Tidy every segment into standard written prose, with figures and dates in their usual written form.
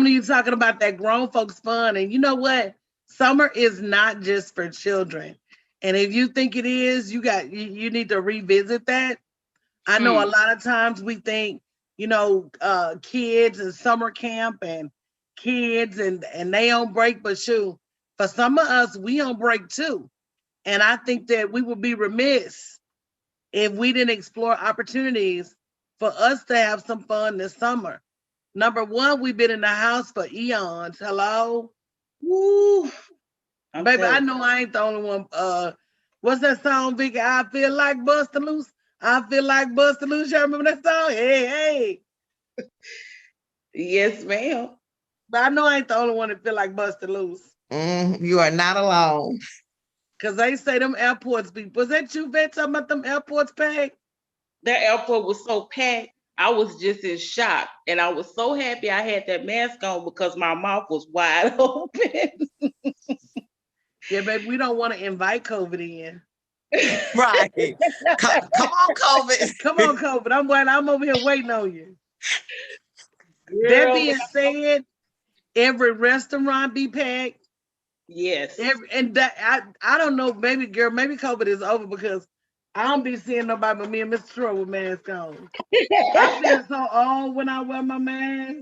you talking about that grown folks fun. And you know what? Summer is not just for children. And if you think it is, you need to revisit that. I know a Mm. lot of times we think, kids and summer camp and kids and they on break, but shoot, for some of us, we on break too. And I think that we would be remiss if we didn't explore opportunities for us to have some fun this summer. Number one, we've been in the house for eons. Hello? Woo. I'm Baby, I telling know I ain't the only one. What's that song, Vicky? I feel like busting loose. I feel like busting loose. Y'all remember that song? Hey, hey. you. Yes, ma'am. But I know I ain't the only one that feel like busting loose. You are not alone. Cause they say them airports be. Was that you, Vet, talking about them airports, Peg? That airport was so packed. I was just in shock. And I was so happy I had that mask on because my mouth was wide open. Yeah, baby, we don't want to invite COVID in. Right. Come on, COVID. Come on, COVID. I'm over here waiting on you. That Girl, being said, every restaurant be packed. yes. And that I don't know, maybe girl, maybe COVID is over because I don't be seeing nobody but me and Mr. Troy with masks on. I feel so old when I wear my mask.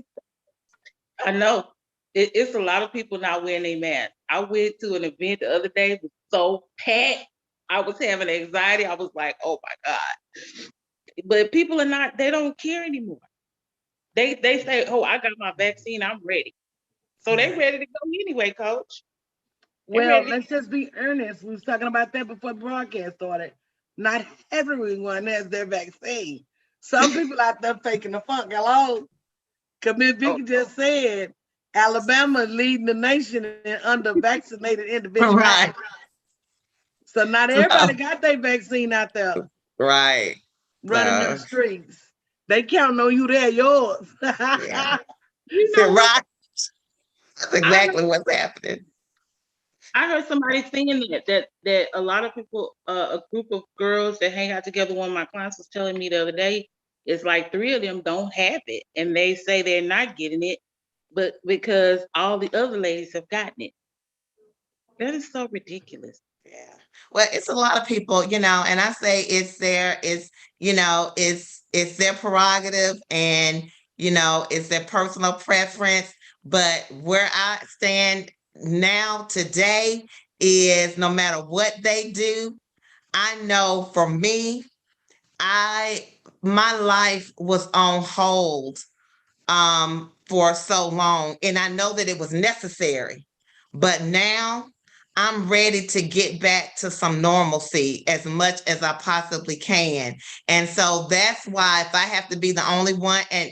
I know. It's a lot of people not wearing their mask. I went to an event the other day, it was so packed. I was having anxiety. I was like, oh my God. But people are not, they don't care anymore. They say, oh, I got my vaccine, I'm ready. So they ready to go anyway, coach. They Well, ready. let's just be earnest. We was talking about that before the broadcast started. Not everyone has their vaccine. Some people out there faking the funk. Hello? Because Miss Oh, Vicky just said Alabama is leading the nation in under vaccinated individuality. Right. So not everybody got their vaccine out there Right. running them So, streets. They counting on you, they're yours. yeah. you So, know what? right. That's I heard exactly what's happening. I heard somebody saying that a lot of people, a group of girls that hang out together. One of my clients was telling me the other day, it's like three of them don't have it, and they say they're not getting it, but because all the other ladies have gotten it. That is so ridiculous. Yeah. Well, it's a lot of people, and I say it's their prerogative and it's their personal preference. But where I stand now today is no matter what they do, I know for me, I my life was on hold for so long, and I know that it was necessary. But now I'm ready to get back to some normalcy as much as I possibly can. And so that's why if I have to be the only one, and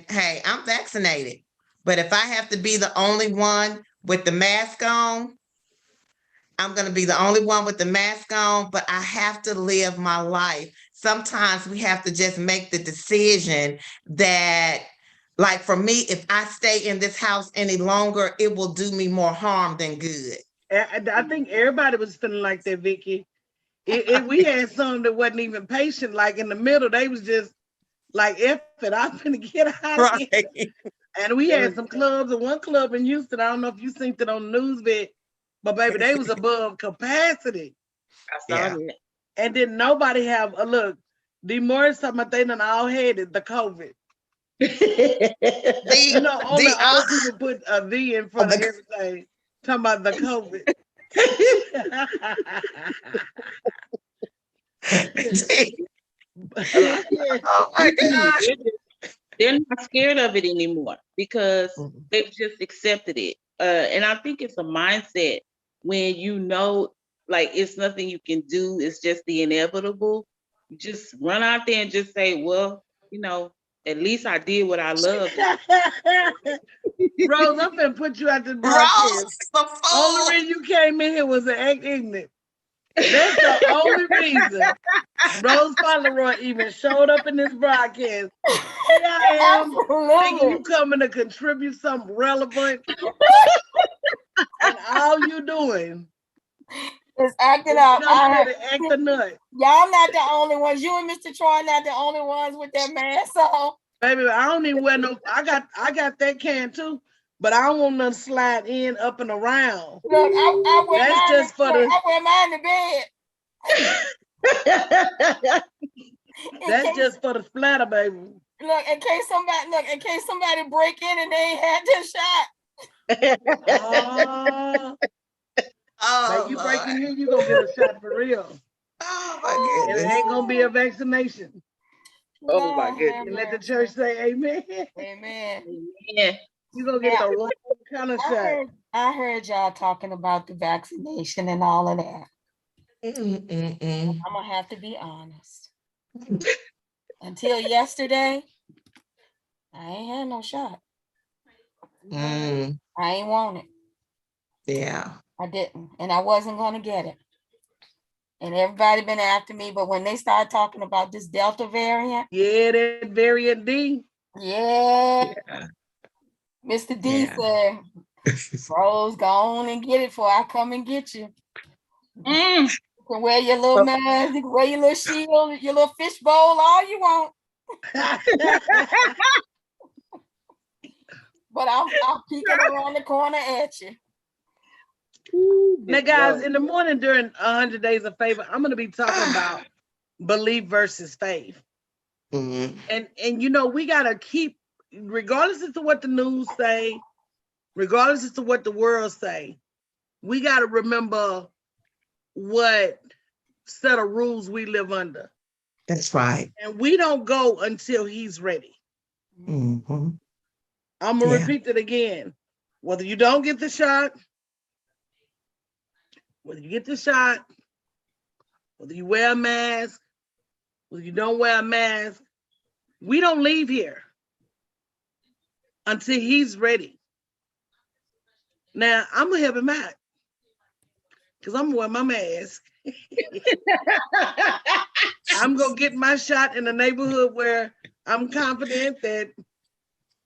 hey, I'm vaccinated, but if I have to be the only one with the mask on, I'm going to be the only one with the mask on, but I have to live my life. Sometimes we have to just make the decision that, like for me, if I stay in this house any longer, it will do me more harm than good. I think everybody was feeling like that, Vicky. We had some that wasn't even patient. Like in the middle, they was just like, F it, I'm gonna get out of here. Right. And we had some clubs, and one club in Houston, I don't know if you seen it on the news, but baby, they was above capacity. I saw Yeah. that. And didn't nobody have a look. The more something about they done all hated the COVID. You know, only old people put a V in front of The, everything. Talking about the COVID. oh my gosh. They're not scared of it anymore because Mhm. they've just accepted it. And I think it's a mindset when like it's nothing you can do, it's just the inevitable. You just run out there and just say, well, at least I did what I love. Rose, I'm gonna put you out this broadcast. Rose, the Only fool. reason you came in here was to act ignorant. That's the only reason Rose Fauntleroy even showed up in this broadcast. Here I am thinking you coming to contribute something relevant, and all you doing is acting is up. come here to act a nut. Y'all not the only ones. You and Mr. Troy not the only ones with that mask on. Baby, I don't even wear no. I got that can too, but I don't want none slide in, up and around. Look, I wear That's mine. just for Look, the. I wear mine to bed. In That's case, just for the splatter, baby. look, in case somebody break in and they ain't had this shot. Oh, Oh, like you Lord. break in here, you gonna get a shot for real. Oh, my And it goodness. ain't gonna be a vaccination. Oh, my Lord goodness. have And let the mercy. church say amen. Amen. Yeah. You gonna get the wrong kind of shot. I heard y'all talking about the vaccination and all of that. Mm-mm-mm. I'm gonna have to be honest. Until yesterday, I ain't had no shot. Mm, I ain't want it. yeah. I didn't, and I wasn't gonna get it. And everybody been after me, but when they started talking about this Delta variant, Yeah, that variant D. yeah, Yeah. Mr. D Yeah. said, "Bros, go on and get it before I come and get you. Mm. You can wear your little mask, you can wear your little shield, your little fish bowl, all you want. But I'm peeking around the corner at you." Now, guys, in the morning during 100 Days of Favor, I'm gonna be talking about belief versus faith. Mm, And you know, we gotta keep, regardless as to what the news say, regardless as to what the world say, we gotta remember what set of rules we live under. that's right. And we don't go until he's ready. Mm-hmm. I'm gonna Yeah. repeat it again. Whether you don't get the shot, whether you get the shot, whether you wear a mask, whether you don't wear a mask, we don't leave here until he's ready. Now, I'm gonna help him out because I'm gonna wear my mask. I'm gonna get my shot in a neighborhood where I'm confident that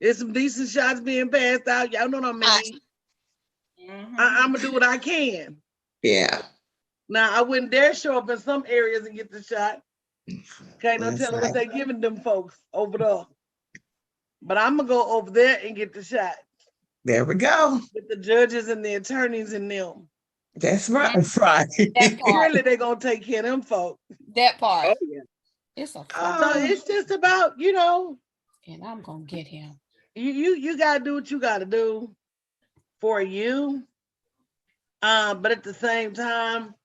there's some decent shots being passed out. Y'all know what I mean. I'm gonna do what I can. Yeah. Now, I wouldn't dare show up in some areas and get the shot. Can't no That's telling what right. they giving them folks over there. But I'm gonna go over there and get the shot There we go. with the judges and the attorneys and them. That's right. That's right. That part. Surely they're gonna take care of them folks. That part. Oh, yeah. It's a So fact. it's just about, you know, And I'm gonna get him. you gotta do what you gotta do for you. But at the same time,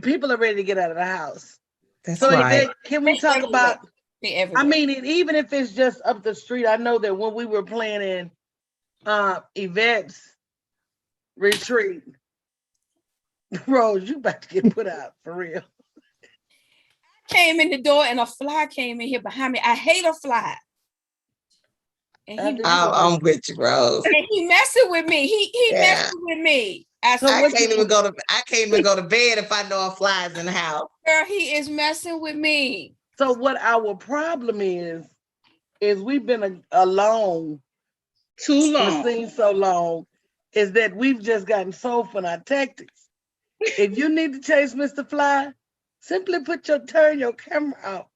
people are ready to get out of the house. That's So right. Yvette, can we talk about? They everywhere. I mean, even if it's just up the street, I know that when we were planning Yvette's retreat, Rose, you about to get put out for real. Came in the door and a fly came in here behind me. I hate a fly. And I'm with you, Rose. he messing with me. He Yeah. messing with me. I can't even go to bed if I know a fly's in the house. Girl, he is messing with me. So what our problem is we've been alone Too on the long. scene so long, is that we've just gotten sold for our tactics. If you need to chase Mr. Fly, simply turn your camera out.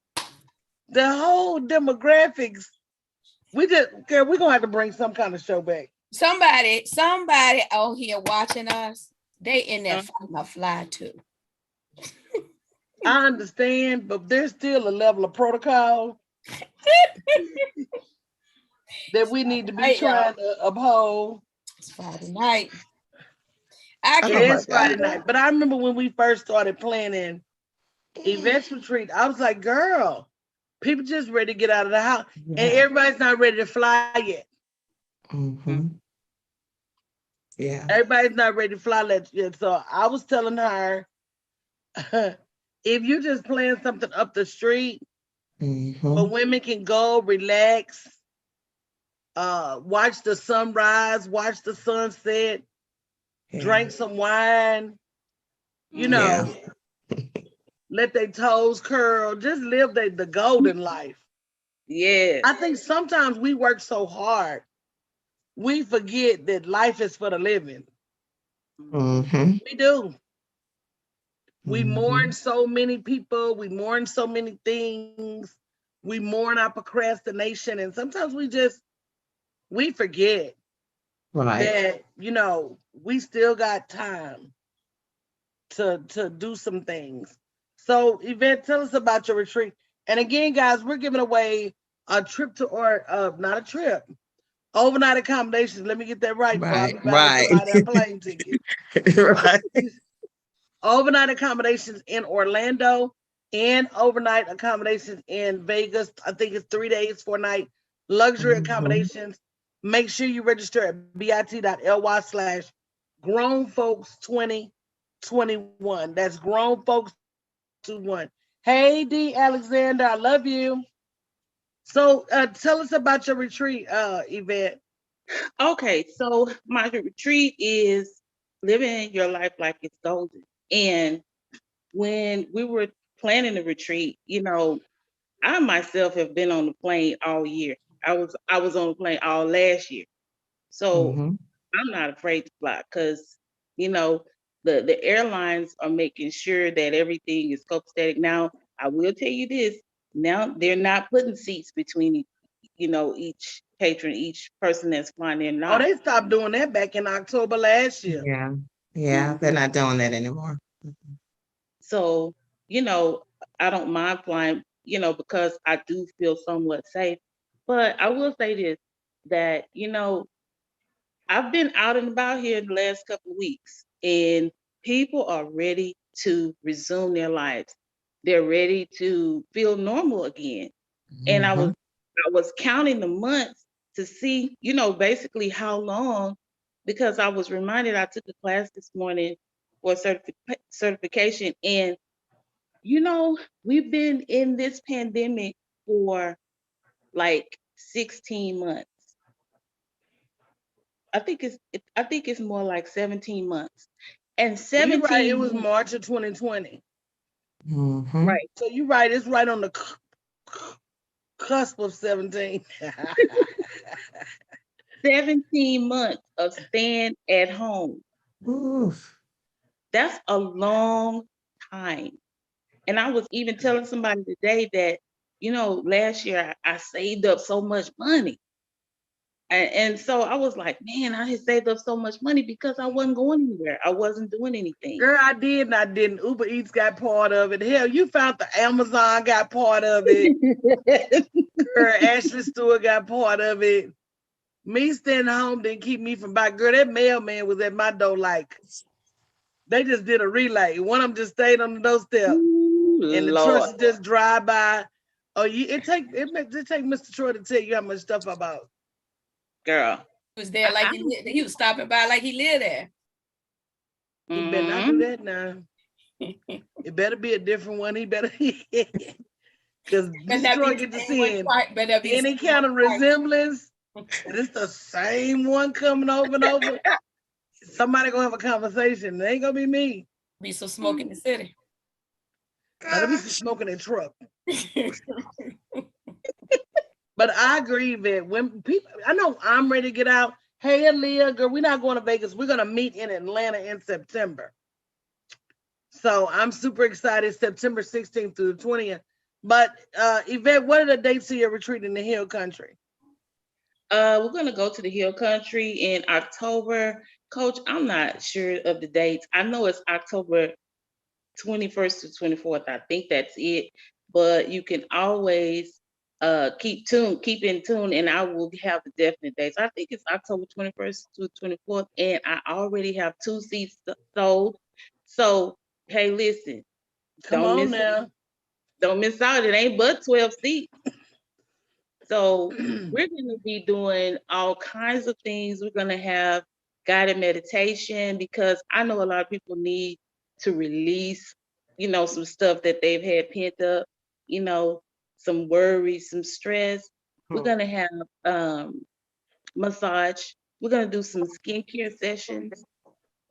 The whole demographics, we're gonna have to bring some kind of show back. Somebody out here watching us, they in there fighting a fly too. I understand, but there's still a level of protocol that we need to be trying to uphold. It's Friday night. It is Friday night, but I remember when we first started planning Yvette's retreat, I was like, girl, people just ready to get out of the house. Yeah. And everybody's not ready to fly yet. Mm-hmm. Yeah. Everybody's not ready to fly yet. So I was telling her, if you just plan something up the street where women can go relax, watch the sunrise, watch the sunset, drink some wine, you know, let their toes curl, just live the golden life. Yeah. I think sometimes we work so hard, we forget that life is for the living. Mm-hmm. We do. We mourn so many people, we mourn so many things, we mourn our procrastination, and sometimes we forget Right. that, you know, we still got time to do some things. So, Yvette, tell us about your retreat. And again, guys, we're giving away a trip to, or not a trip, overnight accommodations. Let me get that right before I Right. be buying Right. somebody a plane ticket. Right. Overnight accommodations in Orlando and overnight accommodations in Vegas. I think it's 3 days, 4 night luxury Mhm. accommodations. Make sure you register at bit.ly/grown folks 2021. That's grown folks 21. Hey D Alexander, I love you. So tell us about your retreat, Yvette. Okay, so my retreat is living your life like it's golden. And when we were planning the retreat, you know, I myself have been on the plane all year. I was on the plane all last year. So Mhm. I'm not afraid to fly because, you know, the airlines are making sure that everything is copacetic. Now, I will tell you this. Now they're not putting seats between, you know, each patron, each person that's flying. They're Oh, not. they stopped doing that back in October last year. Yeah. Yeah. They're not doing that anymore. So, you know, I don't mind flying, you know, because I do feel somewhat safe. But I will say this, that, you know, I've been out and about here the last couple of weeks, and people are ready to resume their lives. They're ready to feel normal again. And Mhm. I was counting the months to see, you know, basically how long, because I was reminded I took a class this morning for certification, and you know, we've been in this pandemic for like 16 months. I think it's more like 17 months. And You're right. It 17 was months, March of 2020. Mhm. right. So you're right. It's right on the cusp of 17. 17 months of staying at home. Oof. That's a long time. And I was even telling somebody today that, you know, last year I saved up so much money. And so I was like, man, I had saved up so much money because I wasn't going anywhere. I wasn't doing anything. Girl, I did and I didn't. Uber Eats got part of it. Hell, you found the Amazon got part of it. Girl, Ashley Stewart got part of it. Me staying home didn't keep me from buying. Girl, that mailman was at my door like they just did a relay. One of them just stayed on the doorstep, Ooh, and the Lord, trucks just drive by. Oh, it take Mr. Troy to tell you how much stuff I bought. girl. He was there like he was stopping by like he lived there. He better not do Mhm. that now. It better be a different one. He better because Better Mr. not Troy be the get to same one seeing twice. Better not be the any same kind one of twice. resemblance. And it's the same one coming over and over. Somebody gonna have a conversation. It ain't gonna be me. Be some smoke in the city. That'll be smoking a truck. But I agree that when people, I know I'm ready to get out. Hey, Aaliyah, girl, we're not going to Vegas. We're gonna meet in Atlanta in September. So I'm super excited. September 16th through the 20th. But Yvette, what are the dates of your retreat in the Hill Country? We're gonna go to the Hill Country in October. Coach, I'm not sure of the dates. I know it's October 21st to 24th. I think that's it. But you can always keep in tune, and I will have the definite dates. I think it's October 21st to 24th, and I already have 2 seats sold. So hey, listen, Come don't on miss now. don't miss out. It ain't but 12 seats. So we're going to be doing all kinds of things. We're going to have guided meditation because I know a lot of people need to release, you know, some stuff that they've had pent up, you know, some worry, some stress. We're going to have massage. We're going to do some skincare sessions.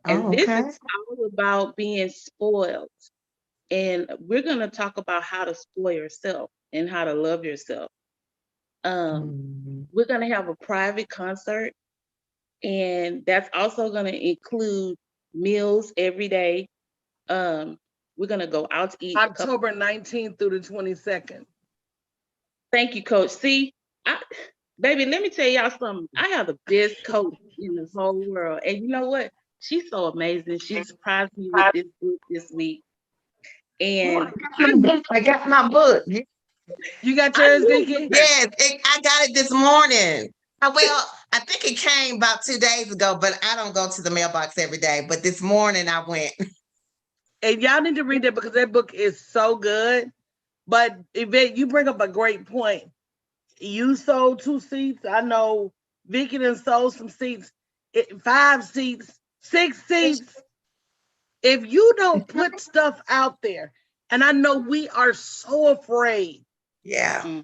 And Oh, this is okay. all about being spoiled. And we're going to talk about how to spoil yourself and how to love yourself. Um, Mhm. we're going to have a private concert, and that's also going to include meals every day. Um, We're gonna go out to eat. a couple- October 19th through the 22nd. Thank you, Coach. See, baby, let me tell y'all something. I have the best coach in this whole world, and you know what? She's so amazing. She surprised me with this book this week, and I got my book. You got yours, knew- Vicky? Yes, I got it this morning. Well, I think it came about 2 days ago, but I don't go to the mailbox every day. But this morning I went. And y'all need to read that because that book is so good. But Yvette, you bring up a great point. You sold 2 seats. I know Vicky done sold some seats, 5 seats, 6 seats. If you don't put stuff out there, and I know we are so afraid. Yeah.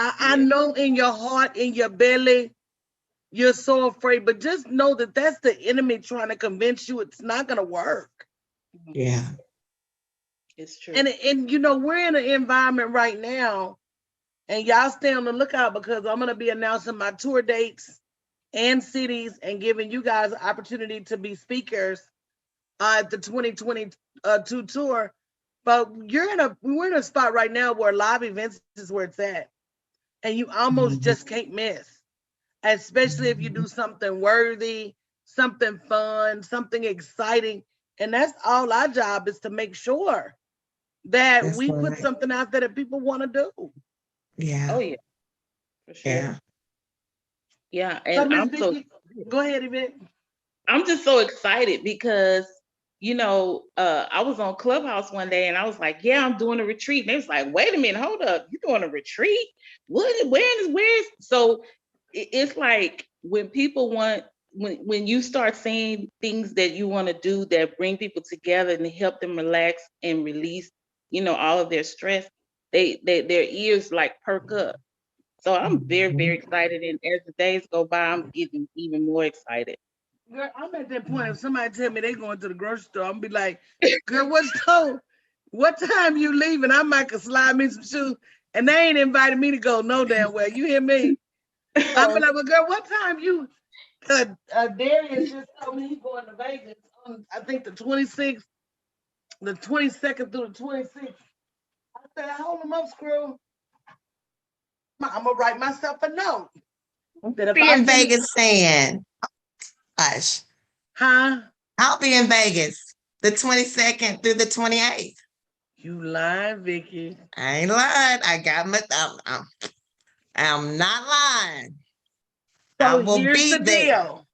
I know in your heart, in your belly, you're so afraid, but just know that that's the enemy trying to convince you it's not going to work. Yeah. it's true. And you know, we're in an environment right now, and y'all stay on the lookout because I'm going to be announcing my tour dates and cities and giving you guys an opportunity to be speakers at the 2022 tour. But we're in a spot right now where live events is where it's at. And you almost just can't miss, especially if you do something worthy, something fun, something exciting. And that's all our job is to make sure that That's we put right. something out there that people want to do. Yeah. Oh yeah, for sure. Yeah. Yeah, So, and Miss I'm so Vicky, go ahead, Yvette. I'm just so excited because I was on Clubhouse one day and I was like, yeah, I'm doing a retreat. And they was like, wait a minute, hold up, you doing a retreat? Where's so it's like when people when you start saying things that you want to do that bring people together and help them relax and release, all of their stress, their ears like perk up. So I'm very, very excited. And as the days go by, I'm getting even more excited. Girl, I'm at that point. If somebody tell me they going to the grocery store, I'm be like, girl, what time you leaving? I might could slide me some shoes. And they ain't invited me to go no damn well. You hear me? I'm be like, well, girl, what time you? Darius just told me he's going to Vegas on, I think the 26th, the 22nd through the 26th. I said, hold them up, screw. I'm gonna write myself a note. That if Be I in finish- Vegas saying, gosh, Huh? I'll be in Vegas the 22nd through the 28th. You lying, Vicky. I ain't lying. I got my, I'm not lying. I So will here's be the there. deal.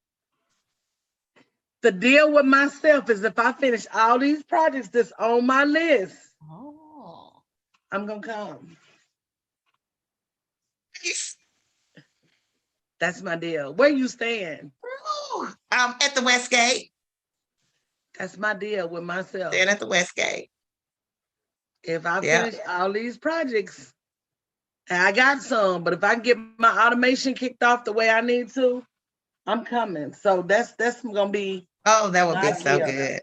The deal with myself is if I finish all these projects that's on my list, Oh. I'm gonna come. That's my deal. Where you staying? At the Westgate. That's my deal with myself. Staying at the Westgate. If I Yeah. finish all these projects, and I got some, but if I can get my automation kicked off the way I need to, I'm coming. So that's gonna be. Oh, that would be my so deal. good.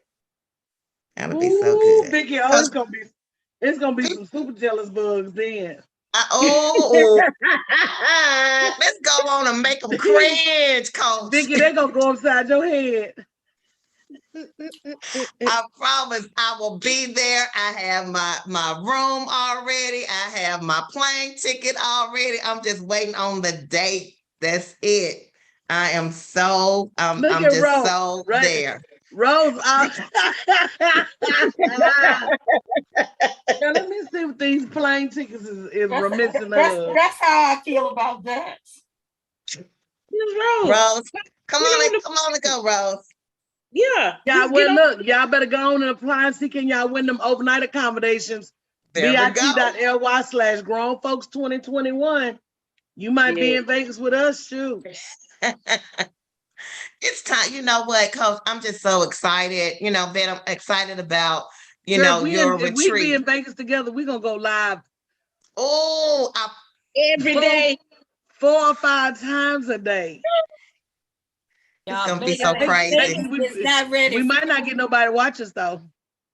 That would be so Ooh, good. Vicky, it's gonna be some super jealous bugs then. Oh, let's go on and make them cringe, Coach. Vicky, they gonna go upside your head. I promise I will be there. I have my room already. I have my plane ticket already. I'm just waiting on the date. That's it. I am so I'm Look at just Rose, so right? there. Rose, now let me see what these plane tickets is reminiscent of. That's how I feel about that. Rose, come on and go, Rose. Yeah. Y'all, just well, get on- look, y'all better go on and apply and see can y'all win them overnight accommodations. There we go. bit.ly/grownfolks2021. You might be Yeah. in Vegas with us, shoot. It's time. You know what, Coach? I'm just so excited. That I'm excited about, Girl, if your if we be retreat. in Vegas together, we're gonna go live Oh, every day. 4 or 5 times a day. It's gonna be so crazy. Vegas is not ready. We might not get nobody to watch us though.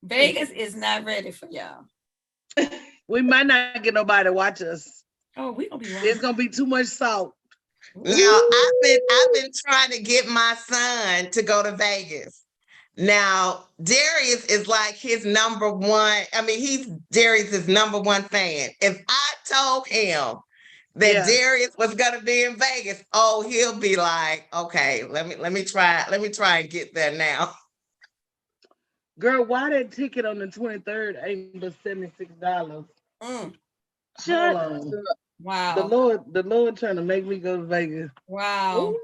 Vegas is not ready for y'all. We might not get nobody to watch us. Oh, we gonna be It's right. gonna be too much salt. Now I've been trying to get my son to go to Vegas. Now, Darius is like his number one. I mean, he's Darius's number one fan. If I told him that Yeah. Darius was gonna be in Vegas, oh, he'll be like, okay, let me try and get there now. Girl, why that ticket on the 23rd ain't but $76? Mm, Hold on. The wow, Lord trying to make me go to Vegas. wow.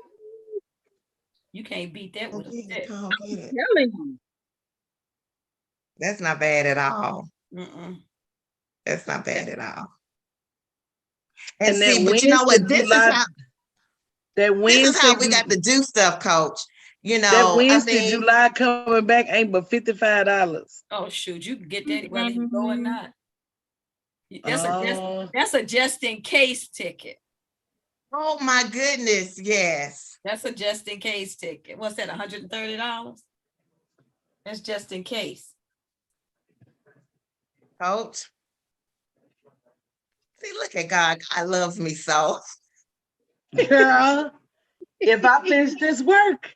You can't beat that with a stick. Go get it. Telling you. That's not bad at all. Mm-mm. That's not bad at all. And And see, that but you know what? Wednesday, This is July, how that Wednesday, we got to do stuff, Coach. You that know, I Wednesday, mean, July coming back ain't but $55. Oh shoot, you can get that whether you go or not. Oh. That's a just in case ticket. oh my goodness, yes. That's a just in case ticket. What's that? $130? That's just in case. Coach. See, look at God. God loves me so. Girl, if I finish this work,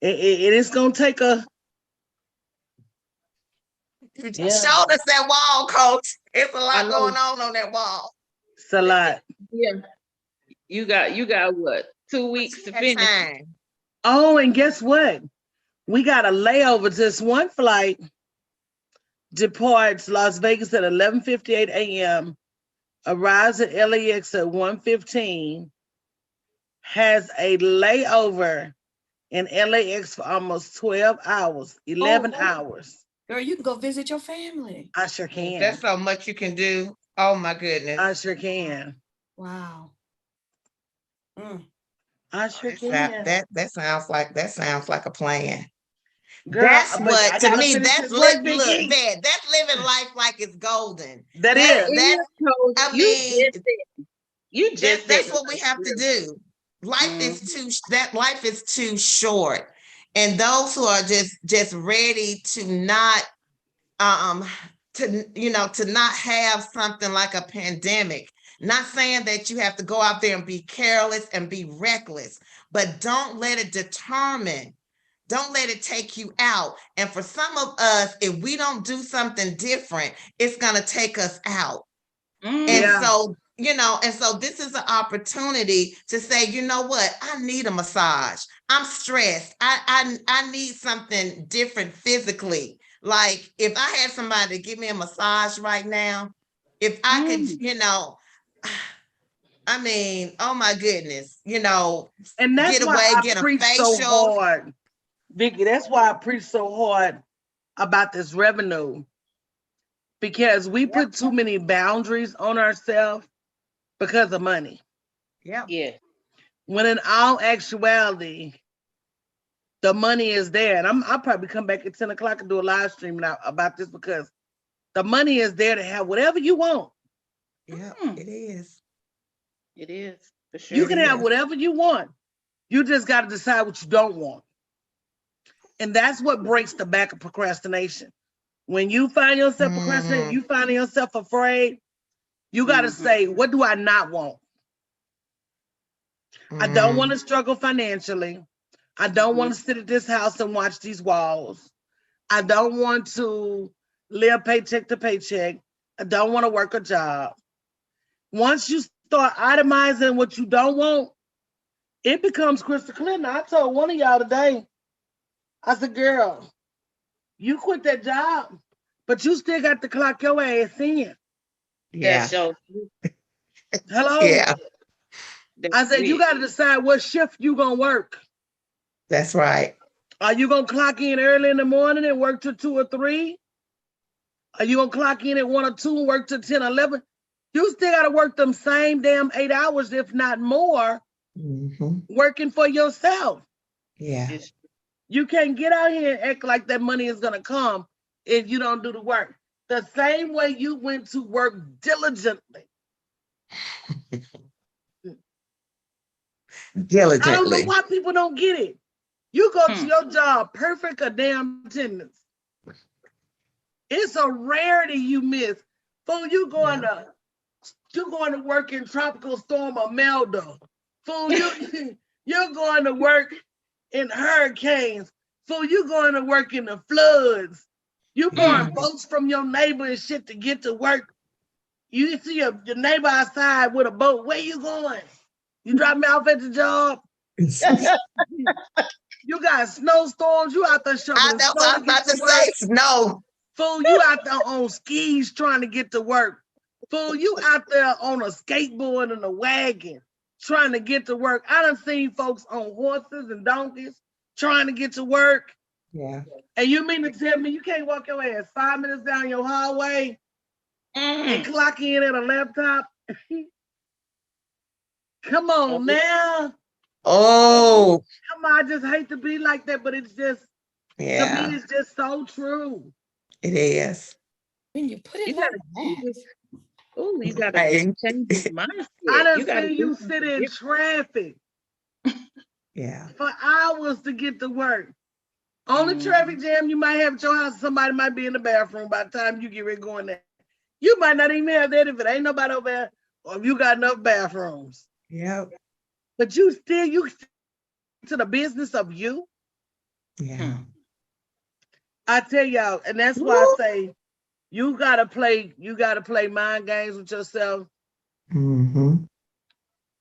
it is gonna take a You just Yeah. showed us that wall, Coach. It's a I lot know. going on that wall. it's a lot. Yeah. You got what? 2 weeks to That finish. time. Oh, and guess what? We got a layover. This one flight departs Las Vegas at 11:58 a.m., arrives at LAX at 1:15, has a layover in LAX for almost 12 hours, 11 Oh. hours. Girl, you can go visit your family. I sure can. That's so much you can do. Oh my goodness. I sure can. Wow. Mm. I sure That, can. that sounds like a plan. Girl, That's but what I to gotta me. finish That's this work, look, Vicky. man. That's living life like it's golden. That That- is. that- Coach, I you mean, just said. You just that's said what we have to do. Life is Mhm. life is too short, and those who are just ready to not to not have something like a pandemic. Not saying that you have to go out there and be careless and be reckless, but don't let it determine. Don't let it take you out. And for some of us, if we don't do something different, it's gonna take us out. And Yeah. so, and so this is an opportunity to say, you know what? I need a massage. I'm stressed. I need something different physically. Like if I had somebody to give me a massage right now, if I could, I mean, oh my goodness, And that's get why away, I get a preach so facial. hard, Vicky. That's why I preach so hard about this revenue, because we put too many boundaries on ourselves because of money. Yeah. Yeah. When in all actuality, the money is there. And I'll probably come back at 10 o'clock and do a live stream now about this, because the money is there to have whatever you want. Yeah, it is. It is. For sure. You can have is. whatever you want. You just got to decide what you don't want. And that's what breaks the back of procrastination. When you find yourself procrastinating, you find yourself afraid, you got to say, what do I not want? I don't want to struggle financially. I don't want to sit at this house and watch these walls. I don't want to live paycheck to paycheck. I don't want to work a job. Once you start itemizing what you don't want, it becomes crystal clear. Now, I told one of y'all today, I said, girl, you quit that job, but you still got to clock your ass in. Yeah. So Hello? Yeah, I said, you got to decide what shift you going to work. that's right. Are you going to clock in early in the morning and work till 2 or 3? Are you going to clock in at 1 or 2 and work till 10 or 11? You still got to work them same damn 8 hours, if not more, working for yourself. Yeah. You can't get out here and act like that money is going to come if you don't do the work. The same way you went to work diligently. Diligently. I don't know why people don't get it. You go to your job, perfect a damn attendance. It's a rarity you miss. Fool, you're going to work in Tropical Storm Imelda. Fool, you're going to work in hurricanes. Fool, you going to work in the floods. You borrowing Mhm. boats from your neighbor and shit to get to work. You see your neighbor outside with a boat. Where you going? You drop me off at the job. You got snowstorms. You out there I shoveling know snow what I to was get about to to work. say. No. Fool, you out there on skis trying to get to work. Fool, you out there on a skateboard and a wagon trying to get to work. I done seen folks on horses and donkeys trying to get to work. Yeah. And you mean to tell me you can't walk your ass 5 minutes down your hallway and clock in at a laptop? Come on now. Oh, Come on, I just hate to be like that, but it's just, to me, yeah, it's just so true. it is. When you put it You like gotta that. Oh, you gotta Right. change your mindset. I done You gotta seen do you something sit in different. traffic Yeah. for hours to get to work. On the Mhm. traffic jam you might have at your house, somebody might be in the bathroom by the time you get ready going there. You might not even have that if it ain't nobody over there, or if you got enough bathrooms. Yep. But you to the business of you. Yeah. I tell y'all, and that's why I say you gotta play mind games with yourself. Mm-hmm.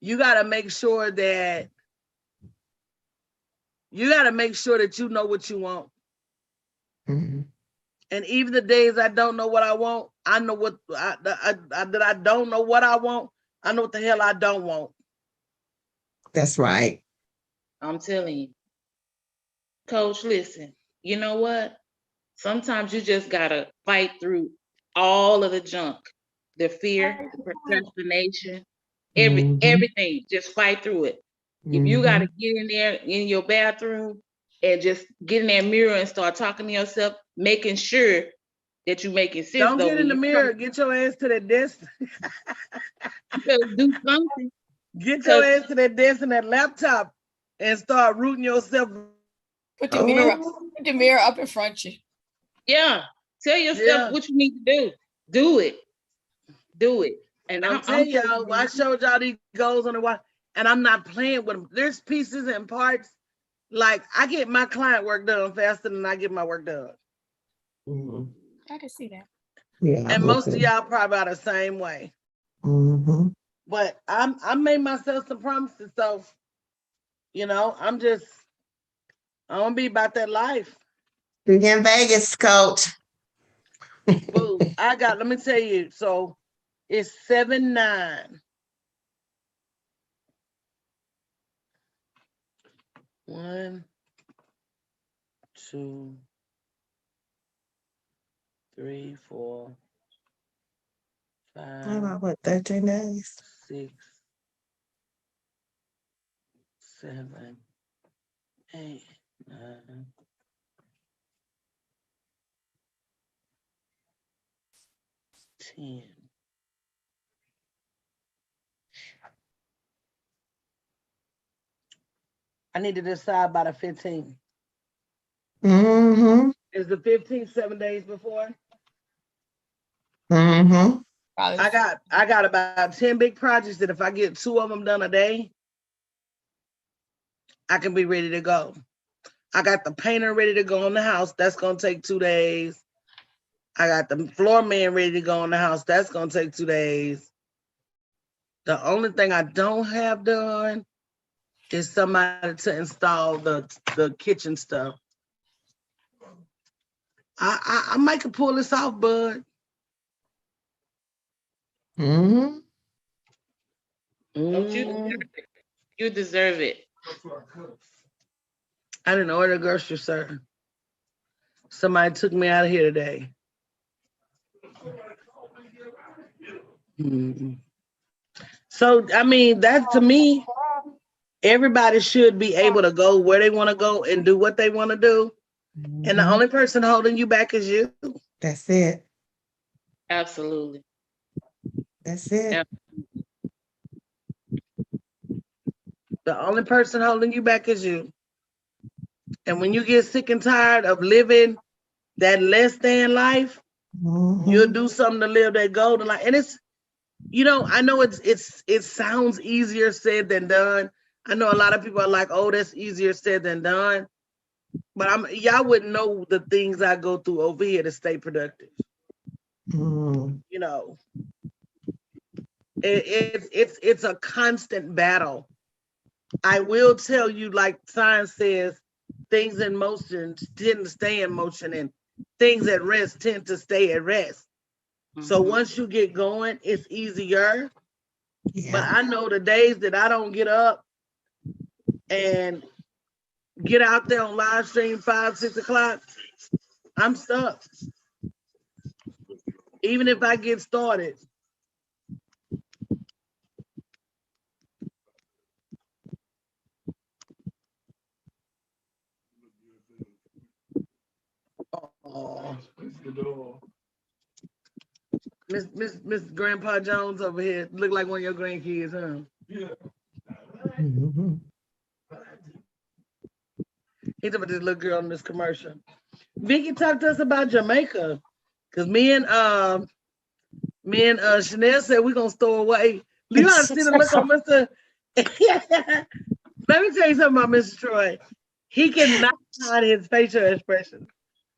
You gotta make sure that you know what you want. Mm-hmm. And even the days I don't know what I want, I know what that I don't know what I want. I know what the hell I don't want. That's right. I'm telling you, Coach, listen, you know what? Sometimes you just gotta fight through all of the junk, the fear, the procrastination, Mhm. everything. Just fight through it. If you gotta get in there in your bathroom and just get in that mirror and start talking to yourself, making sure that you're making sense Don't though get when in the you mirror. Get your ass to that desk. do something. Get your 'Cause ass to that desk and that laptop and start rooting yourself. Put the mirror, Oh, put the mirror up in front of you. yeah, tell yourself Yeah. what you need to do. Do it. Do it. And I'm I'm telling telling y'all, I you, showed y'all these goals on the wall, and I'm not playing with them. There's pieces and parts. Like I get my client work done faster than I get my work done. mhm. I can see that. Yeah. And most of y'all probably are the same way. Mm-hmm. But I made myself some promises, so I'm gonna be about that life. See you in Vegas, Coach. Boo. Let me tell you, so it's 7-9. 1, 2, 3, 4, About 5, what, 13 days? 6, 7, 8, 9, 10. I need to decide by the 15th. Mm-hmm. Is the 15th 7 days before? Mm-hmm. Probably I got about 10 big projects that if I get 2 of them done a day, I can be ready to go. I got the painter ready to go on the house. That's gonna take 2 days. I got the floor man ready to go on the house. That's gonna take 2 days. The only thing I don't have done is somebody to install the kitchen stuff. I might can pull this off, bud. Mm-hmm. don't you deserve it? You deserve it. I didn't order groceries, sir. Somebody took me out of here today. Mhm. So I mean, that to me, everybody should be able to go where they want to go and do what they want to do. And the Mhm. only person holding you back is you. That's it. Absolutely. That's it. Yep. The only person holding you back is you. And when you get sick and tired of living that less than life, Mhm. you'll do something to live that golden life. And it's, I know it sounds easier said than done. I know a lot of people are like, oh, that's easier said than done. But y'all wouldn't know the things I go through over here to stay productive. Mm. You know, it's a constant battle. I will tell you, like science says, things in motion tend to stay in motion, and things at rest tend to stay at rest. So Mhm. once you get going, it's easier. But Yeah. I know the days that I don't get up and get out there on live stream 5, 6 o'clock, I'm stuck. Even if I get started. Oh, Miss Grandpa Jones over here look like one of your grandkids, huh? Mhm. He's about this little girl in this commercial. Vicky, talk to us about Jamaica, cause me and Chanel said we're gonna store away. You ought to see the look on Mr. Let me tell you something about Mr. Troy. He cannot hide his facial expression.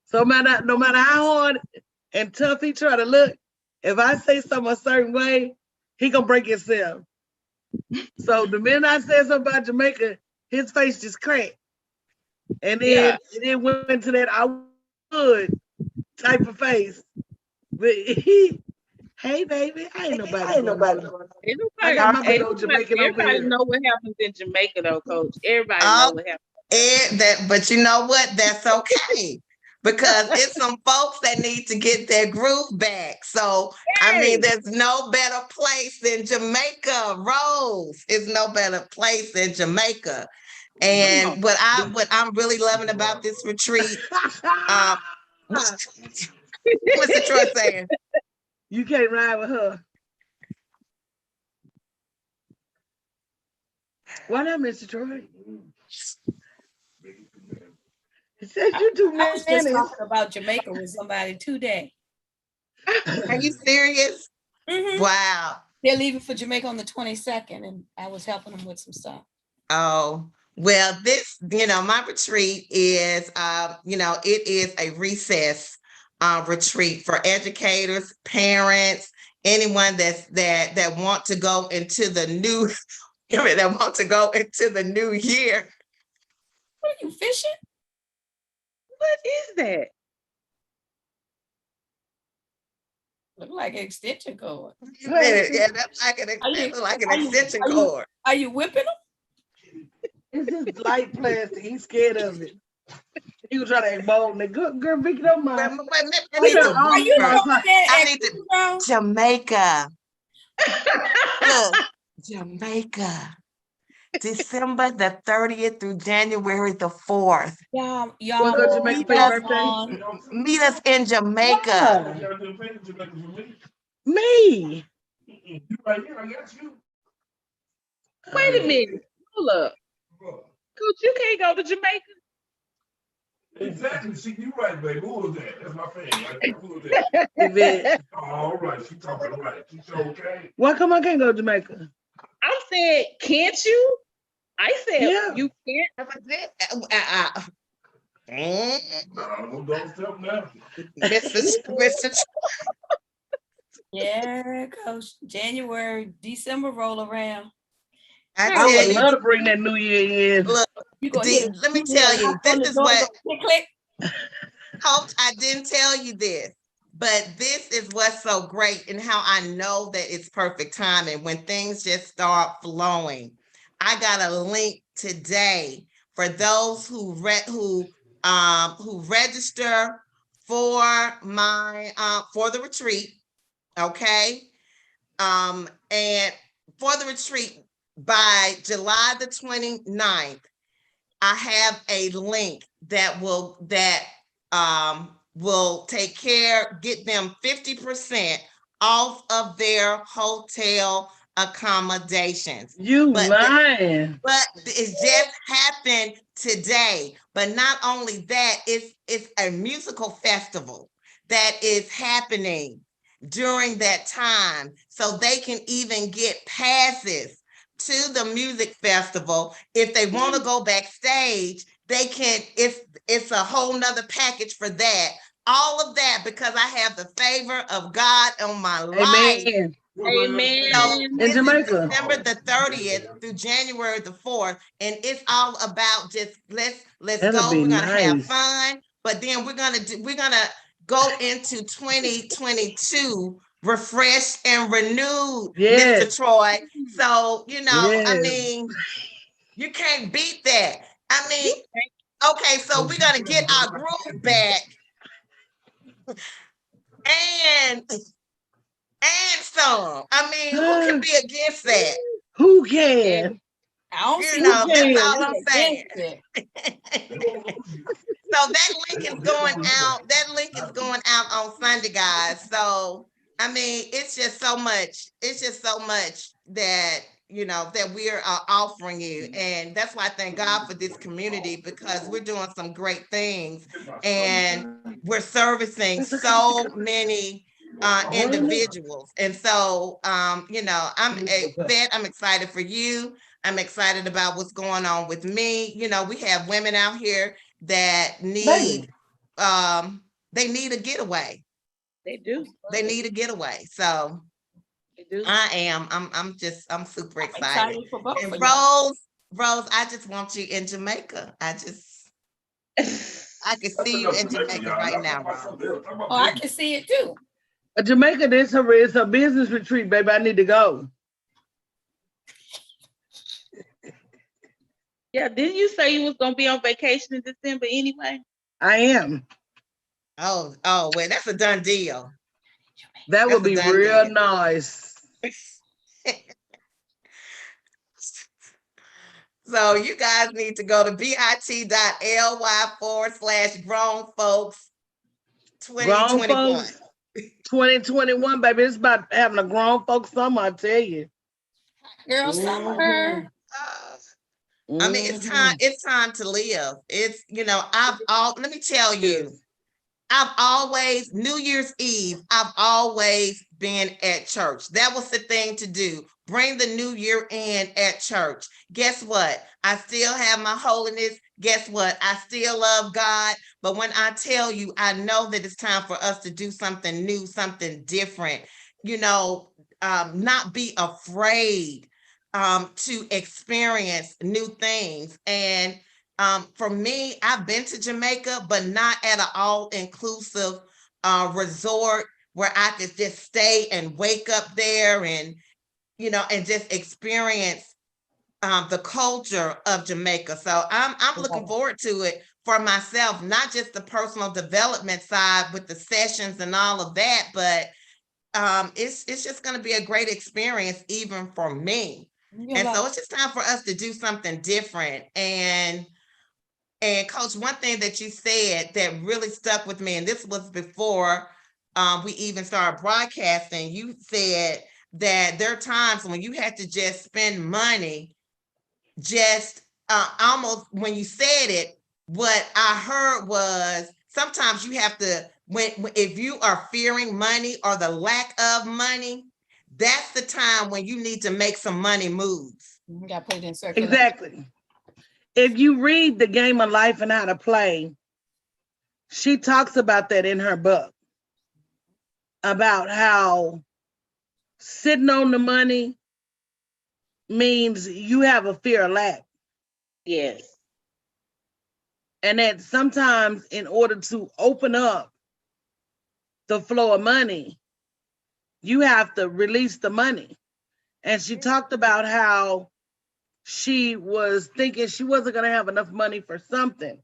So no matter how hard and tough he try to look, if I say something a certain way, he gonna break himself. So the minute I said something about Jamaica, his face just cracked. And then it went to that I would type of face. But hey baby, I ain't nobody going on. I got my big old Jamaican over Everybody here. know what happens in Jamaica though, Coach. Everybody Oh, know what happens. but you know what? That's okay. Because it's some folks that need to get their groove back. So I mean, there's no better place than Jamaica. Rose is no better place than Jamaica. And what I'm really loving about this retreat, what's Mr. Troy saying? You can't ride with her. Why not, Mr. Troy? He said you too I was just managed. talking about Jamaica with somebody today. Are you serious? Mhm. Wow. They're leaving for Jamaica on the 22nd, and I was helping them with some stuff. Oh, well, this, my retreat is, it is a recess retreat for educators, parents, anyone that want to go into the new, that want to go into the new year. What are you fishing? What is that? Look like an extension cord. Yeah, that's like an extension cord. Are you whipping them? It's just light plastic. He's scared of it. He was trying to act bold. And good girl, Vicky, don't mind. I need to Jamaica. Look, Jamaica. December the 30th through January the 4th. Y'all go Jamaica for your birthday? Meet us in Jamaica. Me. You right here, I got you. Wait a minute. Hold up. Coach, you can't go to Jamaica. Exactly. See, you right, baby. Who was that? That's my fan. Right? Who was that? All right. She talking right. She's okay. Why come I can't go to Jamaica? I said, can't you? I said, you can't. No, don't tell now. Mr. Yeah, Coach. January, December roll around. I would love to bring that New Year in. Look, let me tell you, this is what. Hope I didn't tell you this, but this is what's so great and how I know that it's perfect timing when things just start flowing. I got a link today for those who register for my for the retreat. Okay. And for the retreat by July the 29th, I have a link that will get them 50% off of their hotel accommodations. Lying. But it just happened today. But not only that, it's a musical festival that is happening during that time. So they can even get passes to the music festival. If they want to go backstage, they can, it's a whole nother package for that. All of that because I have the favor of God on my life. Amen. Amen. So In this is Jamaica. December the 30th through January the 4th, and it's all about just let's That'll go. be We're gonna have nice. fun, but then we're gonna go into 2022 refreshed and renewed, Yes. Mr. Troy. So I Yes. mean, you can't beat that. I mean, okay, so we're gonna get our groove back and some. I mean, who can be against that? Who can? I don't see That's Okay. all I'm saying. it. So that link is going out. That link is going out on Sunday, guys. So I mean, it's just so much. It's just so much that that we're offering you, and that's why I thank God for this community because we're doing some great things, and we're servicing so many individuals. And so I'm excited for you. I'm excited about what's going on with me. We have women out here that need they need a getaway. They do. They need a getaway. So They do. I'm super I'm excited. excited for both And of you. Rose, I just want you in Jamaica. I can see you in Jamaica right now, Rose. Oh, I can see it too. Jamaica, it's a business retreat, baby. I need to go. Yeah, didn't you say you was gonna be on vacation in December anyway? I am. Oh, well, that's a done deal. That would be real nice. So you guys need to go to bit.ly/grown-folks 2021. 2021, baby. It's about having a grown folks summer, I tell you. Girl summer. I mean, it's time to live. It's, let me tell you, I've always, New Year's Eve, I've always been at church. That was the thing to do. Bring the new year in at church. Guess what? I still have my holiness. Guess what? I still love God. But when I tell you, I know that it's time for us to do something new, something different, not be afraid to experience new things. And for me, I've been to Jamaica, but not at an all-inclusive resort where I could just stay and wake up there and just experience the culture of Jamaica. So I'm looking forward to it for myself, not just the personal development side with the sessions and all of that, but it's just going to be a great experience even for me. And so it's just time for us to do something different. And Coach, one thing that you said that really stuck with me, and this was before we even started broadcasting, you said that there are times when you had to just spend money, just almost when you said it, what I heard was sometimes you have to, if you are fearing money or the lack of money, that's the time when you need to make some money moves. You got to put it in circulation. Exactly. If you read The Game of Life and How to Play, she talks about that in her book, about how sitting on the money means you have a fear of lack. Yes. And that sometimes in order to open up the flow of money, you have to release the money. And she talked about how she was thinking she wasn't going to have enough money for something,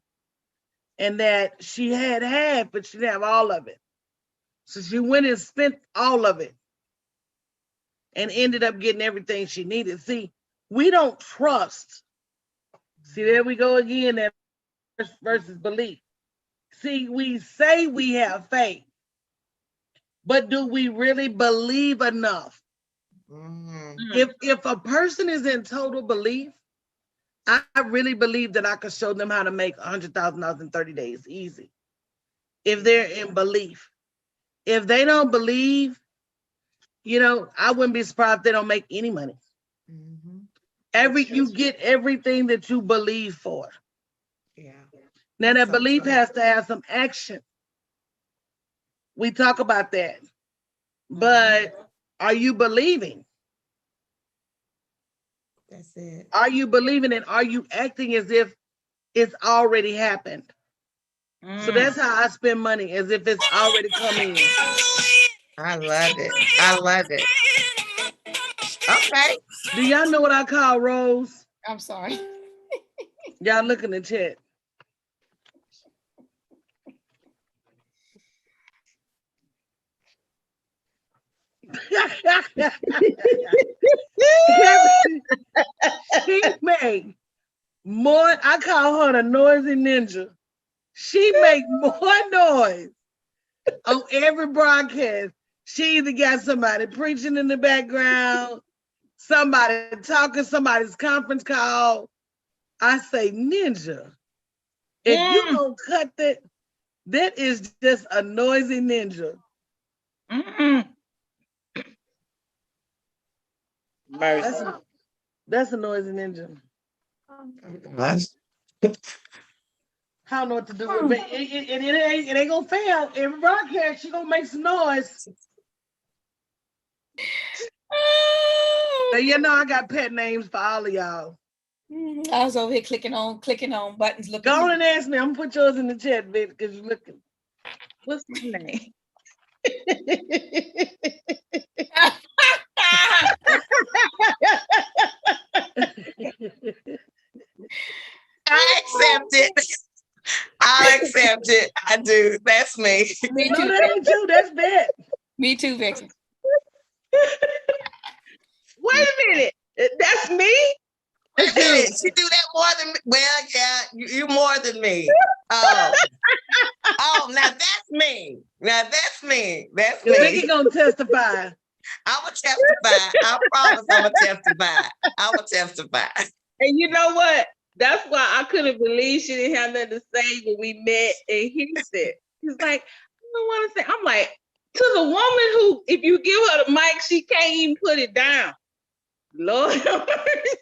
and that she had, but she didn't have all of it. So she went and spent all of it and ended up getting everything she needed. See, we don't trust. See, there we go again, that versus belief. See, we say we have faith, but do we really believe enough? If a person is in total belief, I really believe that I could show them how to make $100,000 in 30 days, easy. If they're in belief. If they don't believe, I wouldn't be surprised if they don't make any money. You get everything that you believe for. Yeah. Now That's that so belief true. has to have some action. We talk about that. But are you believing? That's it. Are you believing and are you acting as if it's already happened? So that's how I spend money, as if it's already come in. I love it. I love it. Okay. Do y'all know what I call Rose? I'm sorry. Y'all look in the chat. She make more, I call her the noisy ninja. She make more noise on every broadcast. She either got somebody preaching in the background, somebody talking, somebody's conference call. I say, Ninja, if you don't cut that is just a noisy ninja. That's a noisy ninja. I don't know what to do with it. It ain't gonna fail. Every broadcast, she gonna make some noise. But you know, I got pet names for all of y'all. I was over here clicking on buttons, looking. Go on and ask me. I'm gonna put yours in the chat, Vic, because you're looking. What's my name? I accept it. I'll accept it. I do. That's me. Me No, too. that ain't you. That's Vic. Me too, Vixen. Wait a minute. That's me? She do that more than me. Well, yeah, you more than me. Oh, now that's me. Now that's me. That's Vicky me. gonna testify. I will testify. I promise I'm gonna testify. I will testify. And you know what? That's why I couldn't believe she didn't have nothing to say when we met in Houston. She's like, I don't want to say. I'm like, to the woman who, if you give her the mic, she can't even put it down. Lord have mercy.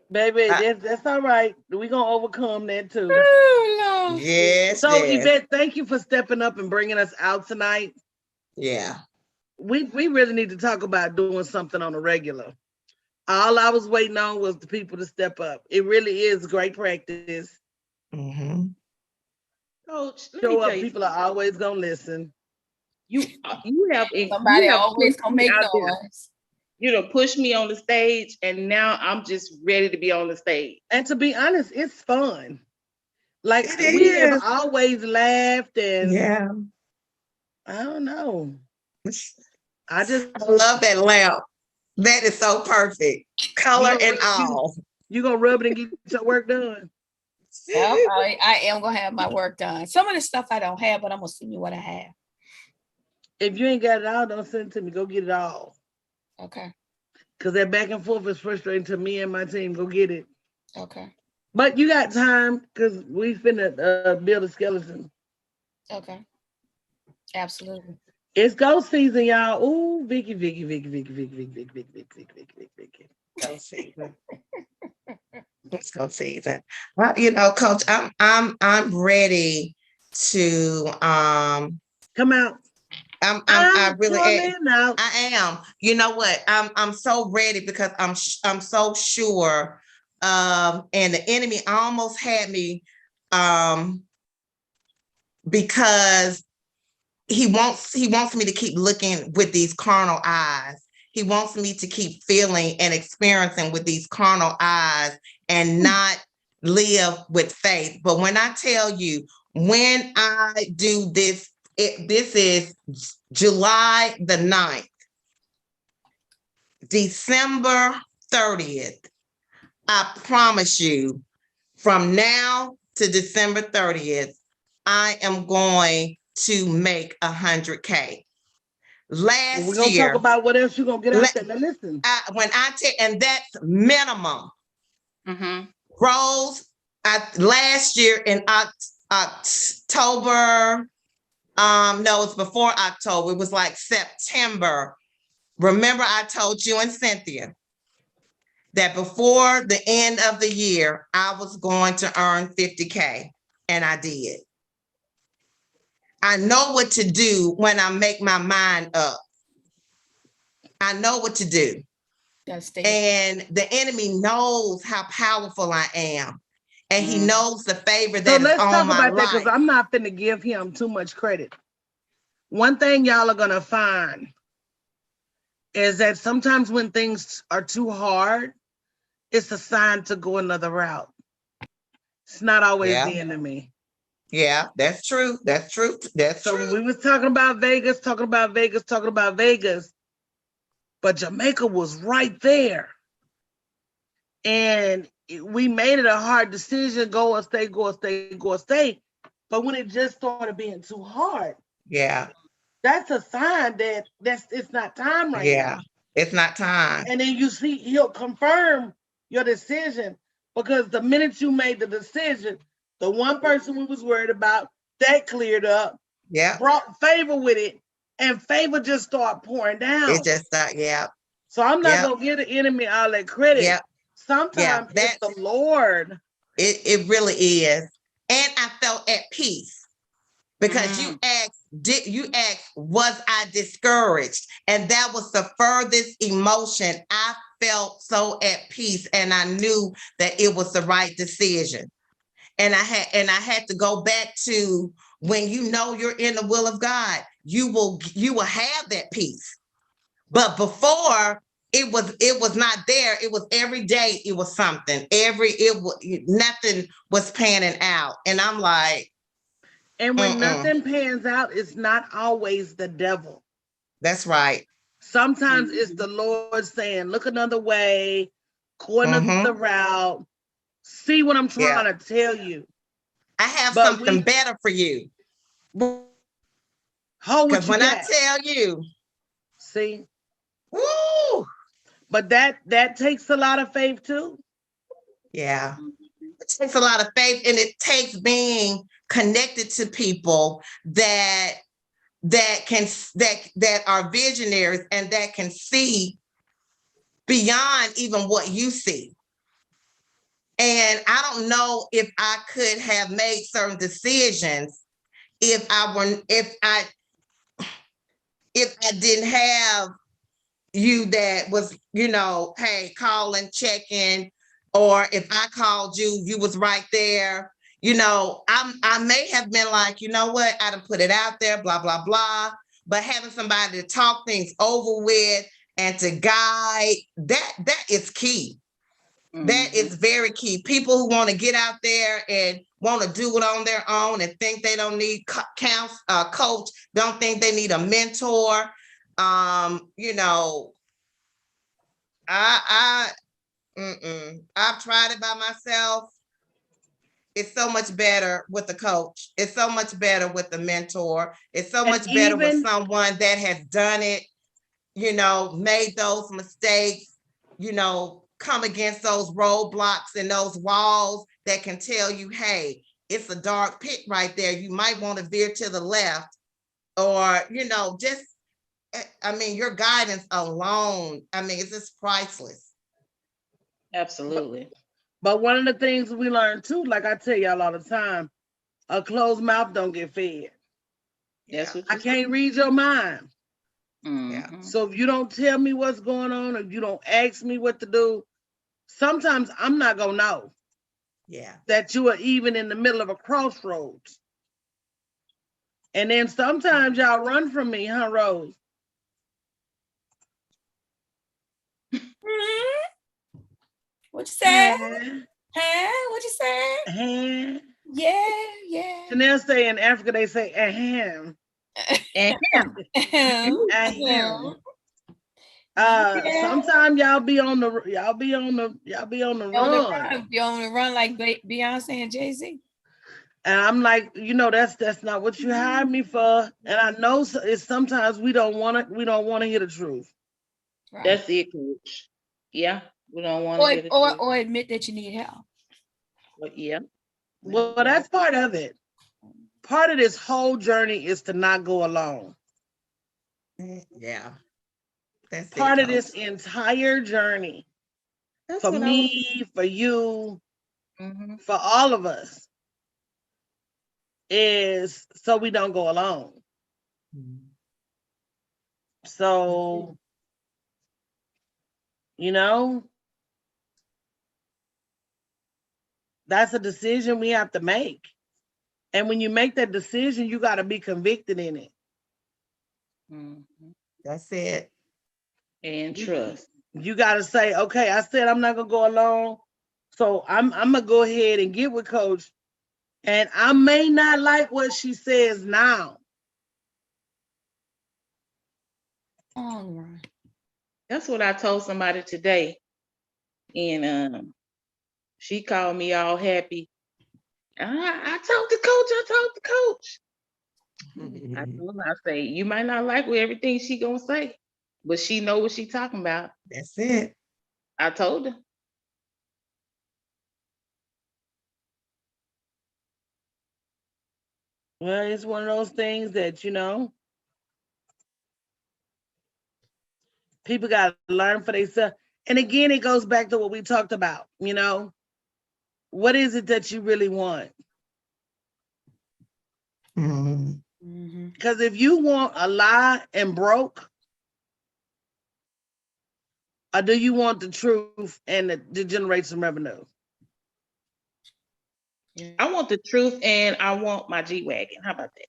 Baby, that's all right. We gonna overcome that too. Oh, Lord. Yes. So yes. Yvette, thank you for stepping up and bringing us out tonight. Yeah. We really need to talk about doing something on a regular. All I was waiting on was the people to step up. It really is great practice. Mm-hmm. Coach, let me Show tell up, you people are always gonna listen. You have Somebody you have always pushed gonna me make out there. noise. You know, push me on the stage, and now I'm just ready to be on the stage. And to be honest, it's fun. Like It we have is. always laughed, and Yeah. I don't know. I love that lamp. That is so perfect. Color and all. You gonna rub it and get your work done. Well, I am gonna have my work done. Some of the stuff I don't have, but I'm gonna send you what I have. If you ain't got it all, don't send it to me. Go get it all. Okay. Because that back and forth is frustrating to me and my team. Go get it. Okay. But you got time because we finna build a skeleton. Okay. Absolutely. It's ghost season, y'all. Ooh, Vicky. Ghost season. It's ghost season. Well, you know, Coach, I'm ready to come out. I really am. I am. You know what? I'm so ready because I'm so sure. And the enemy almost had me because he wants me to keep looking with these carnal eyes. He wants me to keep feeling and experiencing with these carnal eyes and not live with faith. But when I tell you, when I do this, this is July the 9th, December 30th. I promise you, from now to December 30th, I am going to make 100K. Last we're gonna year, talk about what else you're gonna get out there. Now listen. When I take, and that's minimum. Mm-hmm. Rose, last year in October, no, it's before October. It was like September. Remember, I told you and Cynthia, that before the end of the year, I was going to earn 50K, and I did. I know what to do when I make my mind up. I know what to do. And the enemy knows how powerful I am. And he knows the favor So that is let's on talk my about that, because life. I'm not finna give him too much credit. One thing y'all are gonna find is that sometimes when things are too hard, it's a sign to go another route. It's not always the enemy. Yeah, that's true. That's true. That's So true. we was talking about Vegas, but Jamaica was right there. And we made it a hard decision, go or stay. But when it just started being too hard, Yeah. that's a sign that it's not time right now. It's not time. And then you see he'll confirm your decision, because the minute you made the decision, the one person we was worried about, that cleared up, brought favor with it, and favor just started pouring down. It just So I'm not gonna give the enemy all that credit. Sometimes it's the Lord. It really is. And I felt at peace. Because you asked, was I discouraged? And that was the furthest emotion. I felt so at peace, and I knew that it was the right decision. And I had to go back to, when you know you're in the will of God, you will have that peace. But before, it was not there. It was every day. It was something. Nothing was panning out, and I'm like. And when nothing pans out, it's not always the devil. That's right. Sometimes it's the Lord saying, look another way, go another route. See what I'm trying to tell you. I have something better for you. Because when I tell you. See? Woo! But that takes a lot of faith too. Yeah. It takes a lot of faith, and it takes being connected to people that are visionaries and that can see beyond even what you see. And I don't know if I could have made certain decisions if I didn't have you that was, hey, calling, checking, or if I called you, you was right there. I may have been like, you know what, I done put it out there, blah, blah, blah. But having somebody to talk things over with and to guide, that is key. That is very key. People who want to get out there and want to do it on their own and think they don't need coach, don't think they need a mentor. I've tried it by myself. It's so much better with a coach. It's so much better with a mentor. It's so much better with someone that has done it, made those mistakes, come against those roadblocks and those walls that can tell you, hey, it's a dark pit right there. You might want to veer to the left, or, your guidance alone, it's just priceless. Absolutely. But one of the things we learned too, like I tell y'all all the time, a closed mouth don't get fed. I can't read your mind. So if you don't tell me what's going on, if you don't ask me what to do, sometimes I'm not gonna know. That you are even in the middle of a crossroads. And then sometimes y'all run from me, huh, Rose? What you say? What you say? Yeah. Chanel say in Africa they say ahem. Sometimes y'all be on the run. Be on the run like Beyonce and Jay-Z. And I'm like, that's not what you hired me for. And I know it's sometimes we don't want to hear the truth. Right. That's it, coach. Yeah, we don't want to hear the truth. Or admit that you need help. Well, that's part of it. Part of this whole journey is to not go alone. Yeah. That's part of this entire journey That's for what me, for you, Mhm. for all of us, is so we don't go alone. So, you know, that's a decision we have to make. And when you make that decision, you got to be convicted in it. Mhm. That's it. And trust. You got to say, okay, I said I'm not going to go alone. So I'm going to go ahead and get with Coach. And I may not like what she says now. All right. That's what I told somebody today. And she called me all happy. I talked to Coach. I talked to Coach. I told her, I say, you might not like what everything she gonna say, but she know what she talking about. That's it. I told her. Well, it's one of those things that, people got to learn for themselves. And again, it goes back to what we talked about, what is it that you really want? Mhm. Mhm. Because if you want a lie and broke, or do you want the truth and to generate some revenue? I want the truth and I want my G-Wagon. How about that?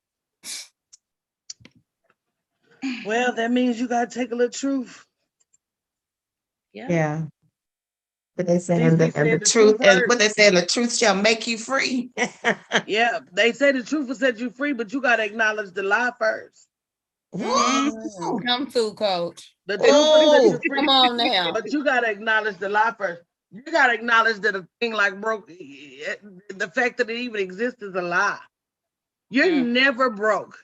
Well, that means you got to take a little truth. Yeah. But they saying CC and said the the truth, truth hurts. but they said the truth shall make you free. Yeah, they say the truth will set you free, but you got to acknowledge the lie first. Woo! Come through, Coach. The truth will set you Oh, free, Come on now. but you got to acknowledge the lie first. You got to acknowledge that a thing like broke, the fact that it even exists is a lie. You're never broke.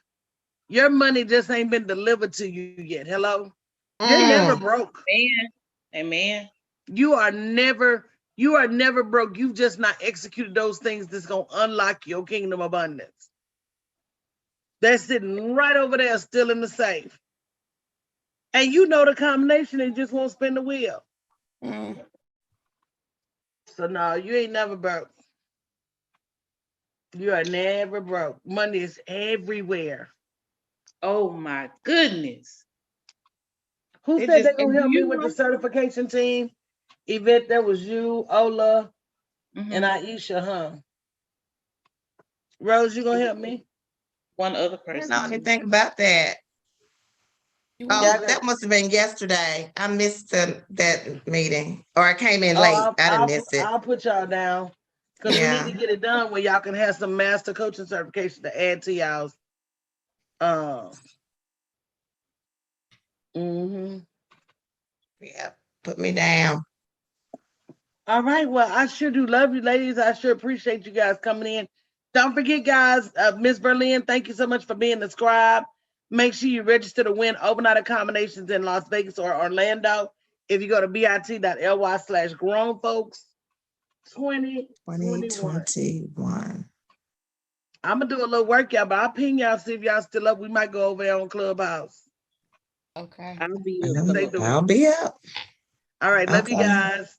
Your money just ain't been delivered to you yet. Hello? You're never broke. Amen. You are never broke. You've just not executed those things that's gonna unlock your kingdom abundance. They're sitting right over there still in the safe. And you know the combination and just won't spin the wheel. Mm. So no, you ain't never broke. You are never broke. Money is everywhere. Oh my goodness. Who It said just they're gonna help me with the certification team? Yvette, that was you, Ola, and Aisha, huh? Rose, you gonna help me? one other I didn't person. know anything about that. Oh, Yeah, that must have been yesterday. I missed that meeting, or I came in Oh, late. I didn't miss it. I'll put y'all down because we need Yeah. to get it done where y'all can have some master coaching certification to add to y'all's. Yeah. Put me down. All right. Well, I sure do love you, ladies. I sure appreciate you guys coming in. Don't forget, guys, Miss Berlin, thank you so much for being the scribe. Make sure you register to win overnight accommodations in Las Vegas or Orlando. If you go to bit.ly/grown folks 2021. 2021. I'm gonna do a little work, y'all, but I'll ping y'all, see if y'all still up. We might go over there on Clubhouse. Okay. I'll be Stay doing. I'll be up. All right, love you Okay. guys.